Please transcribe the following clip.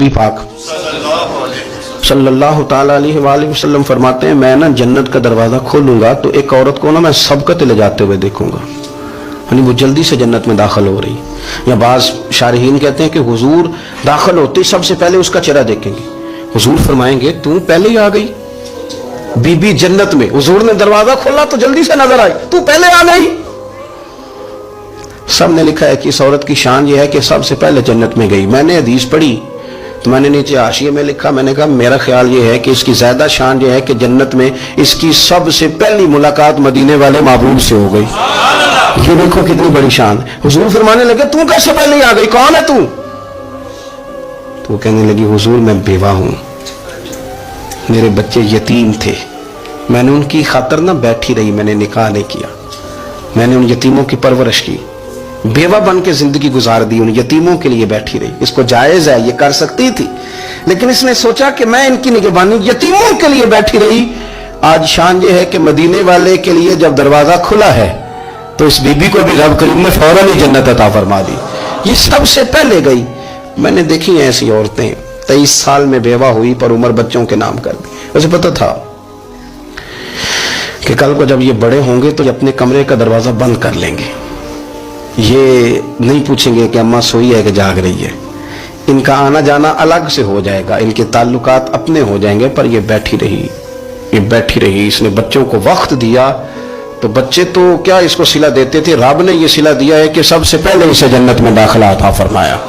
नबी पाक सल्लल्लाहु ताला अलैहि वसल्लम फरमाते हैं, मैं ना जन्नत का दरवाज़ा खोलूंगा तो एक औरत को ना मैं सबकत ले जाते हुए देखूंगा, यानी वो जल्दी से जन्नत में दाखिल हो रही। या बाज़ शारहीन कहते हैं कि हुजूर दाखिल होते ही सबसे पहले उसका चेहरा देखेंगे। हुजूर फरमाएंगे तू पहले ही आ गई बीबी जन्नत में, हुजूर ने दरवाज़ा खोला तो जल्दी से नजर आई, तू पहले आ गई। सब ने लिखा है कि इस औरत की शान ये है कि सबसे पहले जन्नत में गई। मैंने हदीस पढ़ी तो मैंने नीचे हाशिए में लिखा, मैंने कहा मेरा ख्याल ये है कि इसकी ज्यादा शान ये है कि जन्नत में इसकी सबसे पहली मुलाकात मदीने वाले महबूब से हो गई। ये देखो कितनी बड़ी शान। हुजूर फरमाने लगे तू कैसे पहले ही आ गई, कौन है तू? तो वो कहने लगी हुजूर मैं बेवा हूं, मेरे बच्चे यतीम थे, मैंने उनकी खातर ना बैठी रही, मैंने निकाह नहीं किया, मैंने उन यतीमों की परवरिश की, बेवा बन के जिंदगी गुजार दी, उन यतीमों के लिए बैठी रही। इसको जायज है, ये कर सकती थी, लेकिन इसने सोचा कि मैं इनकी निगहबानी यतीमों के लिए बैठी रही। आज शान ये है कि मदीने वाले के लिए जब दरवाजा खुला है तो इस बीबी को भी रब करीम ने फौरन ही जन्नत अता फरमा दी। ये सबसे पहले गई। मैंने देखी हैं ऐसी औरतें 23 साल में बेवा हुई पर उम्र बच्चों के नाम कर दी। मुझे पता था कि कल को जब ये बड़े होंगे तो अपने कमरे का दरवाजा बंद कर लेंगे, ये नहीं पूछेंगे कि अम्मा सोई है कि जाग रही है, इनका आना जाना अलग से हो जाएगा, इनके ताल्लुकात अपने हो जाएंगे। पर ये बैठी रही, ये बैठी रही, इसने बच्चों को वक्त दिया। तो बच्चे तो क्या इसको सिला देते थे, रब ने ये सिला दिया है कि सबसे पहले इसे जन्नत में दाखिला अता फरमाया।